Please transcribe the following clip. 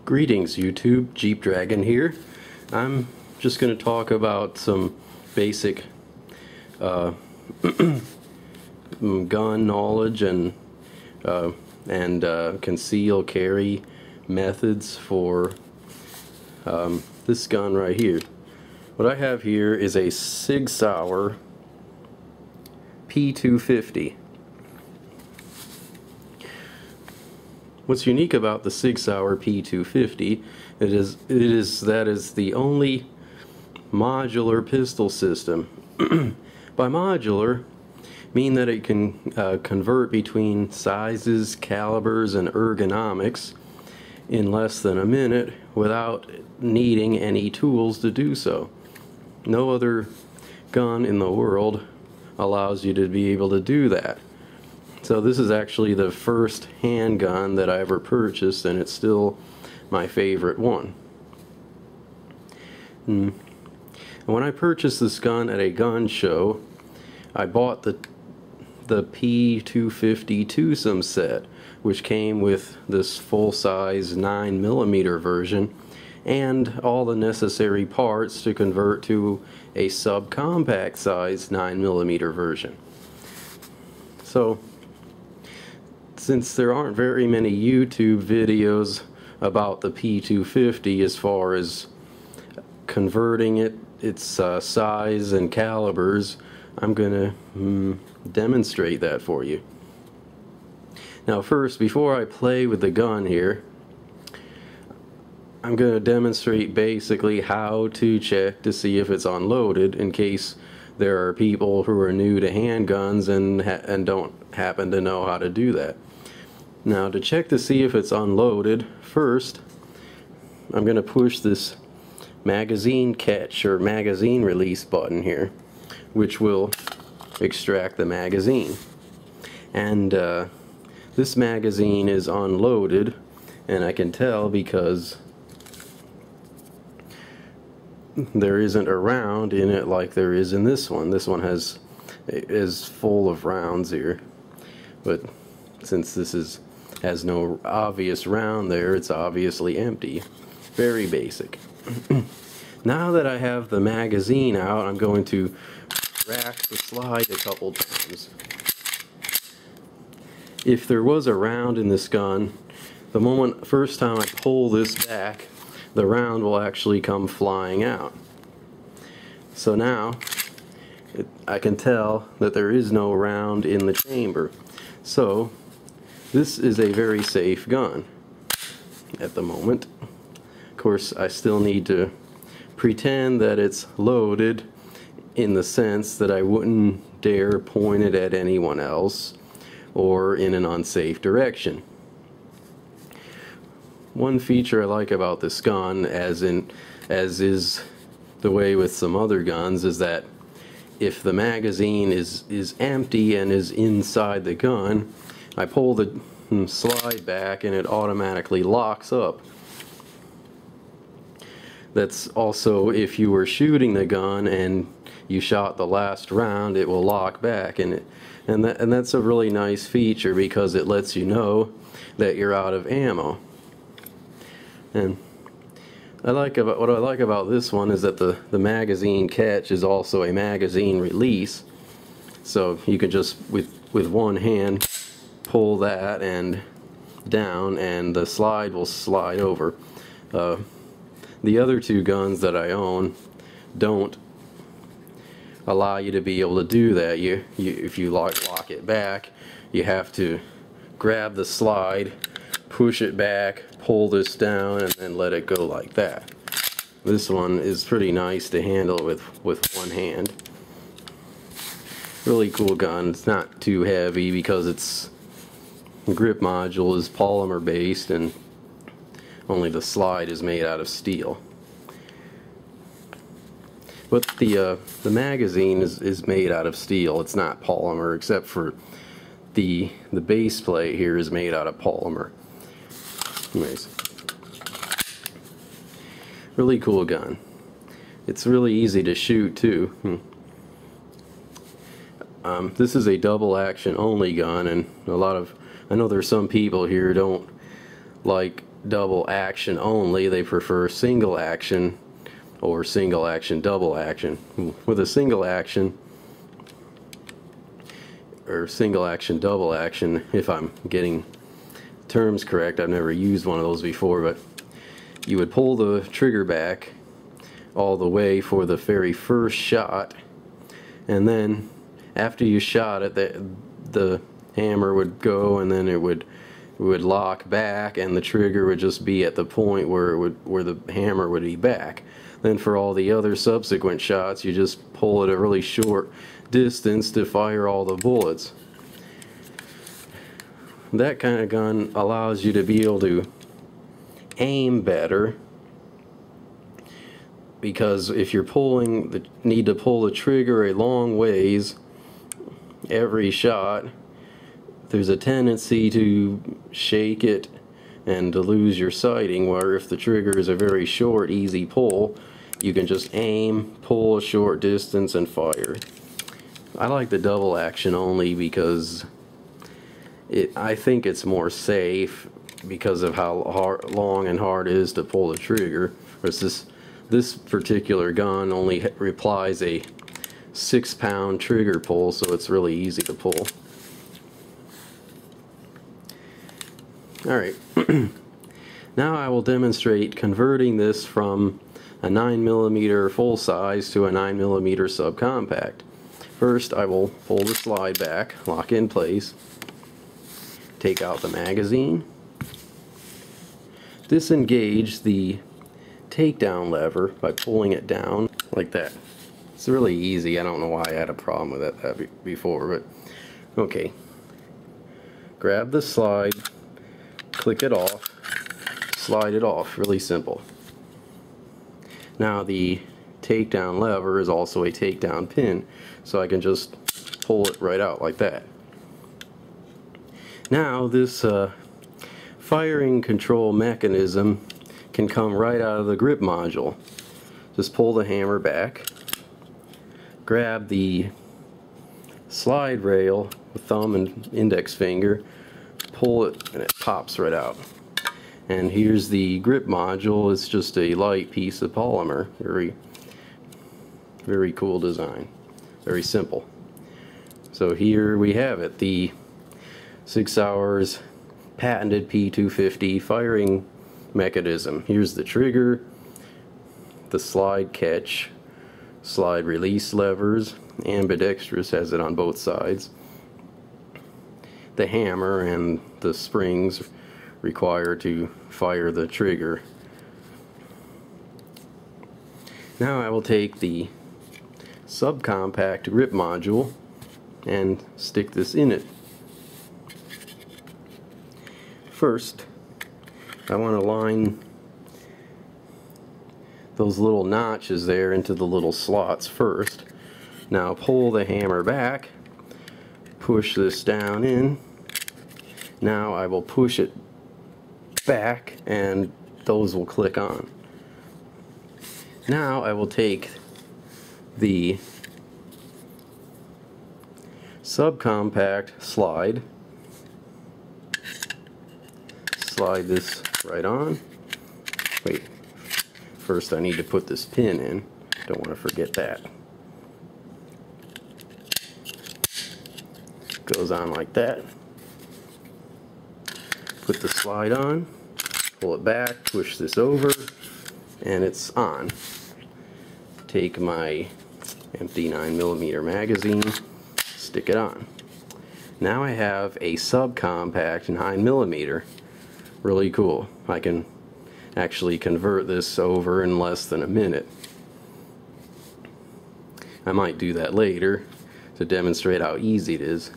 Greetings YouTube, Jeep Dragon here. I'm just going to talk about some basic gun knowledge and conceal carry methods for this gun right here. What I have here is a Sig Sauer P250. What's unique about the Sig Sauer P250 is that it's the only modular pistol system. By modular, mean that it can convert between sizes, calibers, and ergonomics in less than a minute without needing any tools to do so. No other gun in the world allows you to be able to do that. So this is actually the first handgun that I ever purchased, and it's still my favorite one. And when I purchased this gun at a gun show, I bought the P250 twosome set, which came with this full-size 9mm version and all the necessary parts to convert to a subcompact size 9mm version. So since there aren't very many YouTube videos about the P250 as far as converting its size and calibers, I'm going to demonstrate that for you. Now first, before I play with the gun here, I'm going to demonstrate basically how to check to see if it's unloaded, in case there are people who are new to handguns and don't happen to know how to do that. Now, to check to see if it's unloaded, first I'm going to push this magazine catch or magazine release button here, which will extract the magazine. And this magazine is unloaded, and I can tell because there isn't a round in it like there is in this one. This one is full of rounds here, but since this has no obvious round there, it's obviously empty. Very basic. Now that I have the magazine out, I'm going to rack the slide a couple times. If there was a round in this gun, the first time I pull this back, the round will actually come flying out. So now I can tell that there is no round in the chamber. So this is a very safe gun at the moment. Of course, I still need to pretend that it's loaded in the sense that I wouldn't dare point it at anyone else or in an unsafe direction. One feature I like about this gun, as is the way with some other guns, is that if the magazine is empty and is inside the gun, I pull the slide back and it automatically locks up. That's also if you were shooting the gun and you shot the last round, it will lock back, and that's a really nice feature because it lets you know that you're out of ammo. And what I like about this one is that the magazine catch is also a magazine release, so you can just with one hand pull that and down, and the slide will slide over. The other two guns that I own don't allow you to be able to do that. If you lock it back, you have to grab the slide, push it back, pull this down, and then let it go like that. This one is pretty nice to handle with one hand. Really cool gun. It's not too heavy because its grip module is polymer based and only the slide is made out of steel. But the magazine is made out of steel. It's not polymer, except for the base plate here is made out of polymer. Anyways, really cool gun. It's really easy to shoot too. This is a double action only gun, and I know there's some people here who don't like double action only. They prefer single action or single action double action. With a single action or single action double action, if I'm getting terms correct, I've never used one of those before, but you would pull the trigger back all the way for the very first shot, and then after you shot it, the hammer would go, and then it would lock back, and the trigger would just be at the point where the hammer would be back. Then for all the other subsequent shots, you just pull it a really short distance to fire all the bullets. That kind of gun allows you to be able to aim better, because if you're need to pull the trigger a long ways every shot, there's a tendency to shake it and to lose your sighting, where if the trigger is a very short, easy pull, you can just aim, pull a short distance, and fire. I like the double action only because I think it's more safe because of how long and hard it is to pull the trigger. Whereas this particular gun only applies a 6-pound trigger pull, so it's really easy to pull. Alright, now I will demonstrate converting this from a 9mm full size to a 9mm subcompact. First, I will pull the slide back, lock in place, take out the magazine, disengage the takedown lever by pulling it down like that. It's really easy. I don't know why I had a problem with that before, but okay. Grab the slide, click it off, slide it off. Really simple. Now the takedown lever is also a takedown pin, so I can just pull it right out like that. Now this firing control mechanism can come right out of the grip module. Just pull the hammer back, grab the slide rail with thumb and index finger, pull it, and it pops right out. And here's the grip module. It's just a light piece of polymer. Very cool design. Very simple. So here we have it, the Sig Sauer's patented P250 firing mechanism. Here's the trigger, the slide catch, slide release levers, ambidextrous, has it on both sides, the hammer, and the springs required to fire the trigger. Now I will take the subcompact grip module and stick this in it. First, I want to line those little notches there into the little slots first. Now pull the hammer back, push this down in. Now I will push it back and those will click on. Now I will take the subcompact slide this right on. Wait, first I need to put this pin in. Don't want to forget that. Goes on like that. Put the slide on, pull it back, push this over, and it's on. Take my empty 9mm magazine, stick it on. Now I have a subcompact 9mm. Really cool. I can actually convert this over in less than a minute. I might do that later to demonstrate how easy it is.